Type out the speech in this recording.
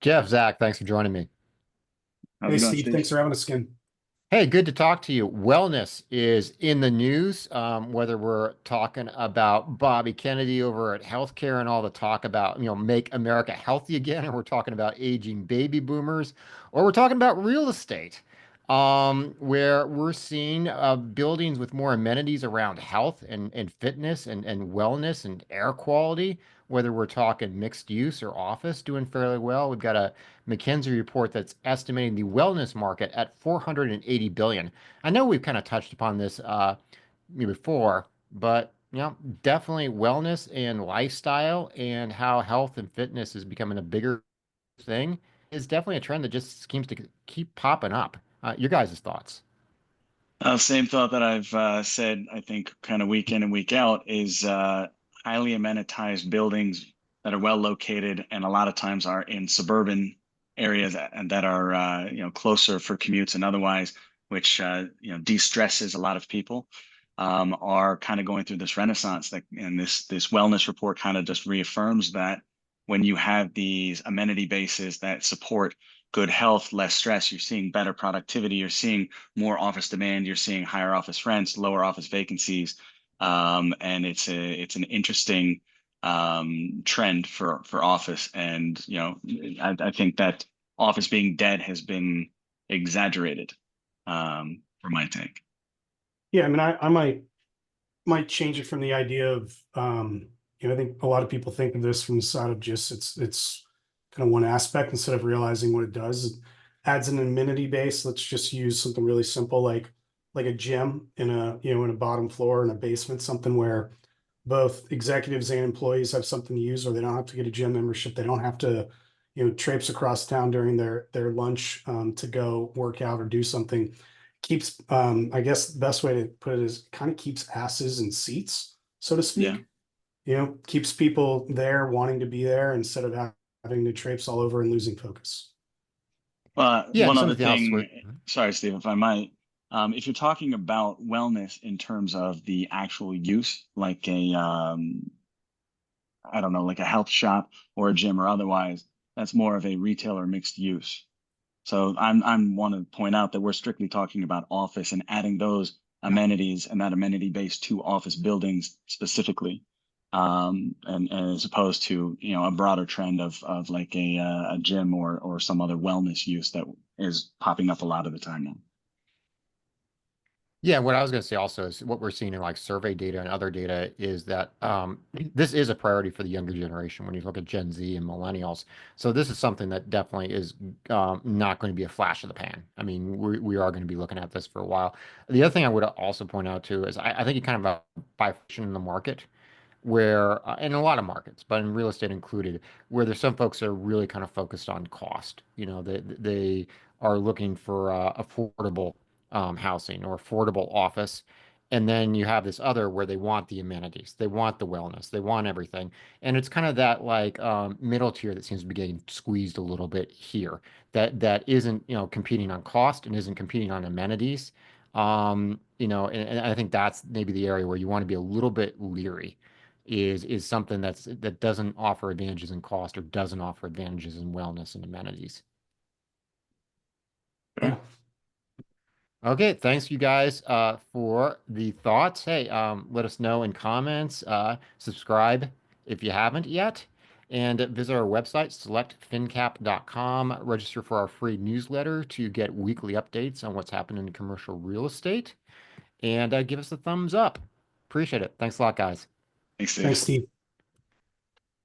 Jeff, Zach, thanks for joining me. How's Hey, it going, Steve, Steve? thanks for having us again. Hey, good to talk to you. Wellness is in the news, whether we're talking about Bobby Kennedy over at healthcare and all the talk about, make America healthy again, or we're talking about aging baby boomers, or we're talking about real estate, where we're seeing buildings with more amenities around health and fitness and wellness and air quality, whether we're talking mixed use or office doing fairly well. We've got a McKinsey report that's estimating the wellness market at 480 billion. I know we've kind of touched upon this before, but definitely wellness and lifestyle and how health and fitness is becoming a bigger thing is definitely a trend that just seems to keep popping up. Your guys' thoughts? Same thought that I've said, I think, kind of week in and week out is highly amenitized buildings that are well located and a lot of times are in suburban areas and that are closer for commutes and otherwise, which de-stresses a lot of people, are kind of going through this renaissance that and this wellness report kind of just reaffirms that when you have these amenity bases that support good health, less stress, you're seeing better productivity, you're seeing more office demand, you're seeing higher office rents, lower office vacancies, and it's an interesting trend for office. And I think that office being dead has been exaggerated, for my take. Yeah, I mean, I might change it from the idea of I think a lot of people think of this from the side of just it's kind of one aspect instead of realizing what it does. It adds an amenity base. Let's just use something really simple like a gym in a bottom floor in a basement, something where both executives and employees have something to use, or they don't have to get a gym membership. They don't have to, traipse across town during their lunch to go work out or do something. Keeps, I guess the best way to put it is kind of keeps asses in seats, so to Yeah. speak. Keeps people there wanting to be there instead of having to traipse all over and losing focus. Yeah, One and other something else. thing, sorry, Steve, if I might, if you're talking about wellness in terms of the actual use, like I don't know, like a health shop or a gym or otherwise, that's more of a retail or mixed use. So I'm want to point out that we're strictly talking about office and adding those Yeah. amenities and that amenity base to office buildings specifically, and as opposed to a broader trend of like a gym or some other wellness use that is popping up a lot of the time now. Yeah, what I was going to say also is what we're seeing in like survey data and other data is that this is a priority for the younger generation when you look at Gen Z and millennials. So this is something that definitely is not going to be a flash of the pan. I mean, we are going to be looking at this for a while. The other thing I would also point out too is I think you kind of have a bifurcation in the market where in a lot of markets, but in real estate included, where there's some folks that are really kind of focused on cost. They are looking for affordable housing or affordable office. And then you have this other where they want the amenities, they want the wellness, they want everything. And it's kind of that like middle tier that seems to be getting squeezed a little bit here. That isn't, competing on cost and isn't competing on amenities. And I think that's maybe the area where you want to be a little bit leery is something that doesn't offer advantages in cost or doesn't offer advantages in wellness and amenities. Yeah. Okay, thanks you guys for the thoughts. Hey, let us know in comments. Subscribe if you haven't yet, and visit our website, selectfincap.com. Register for our free newsletter to get weekly updates on what's happening in commercial real estate, and give us a thumbs up. Appreciate it. Thanks a lot, guys. Thanks, Thanks, Steve. Steve.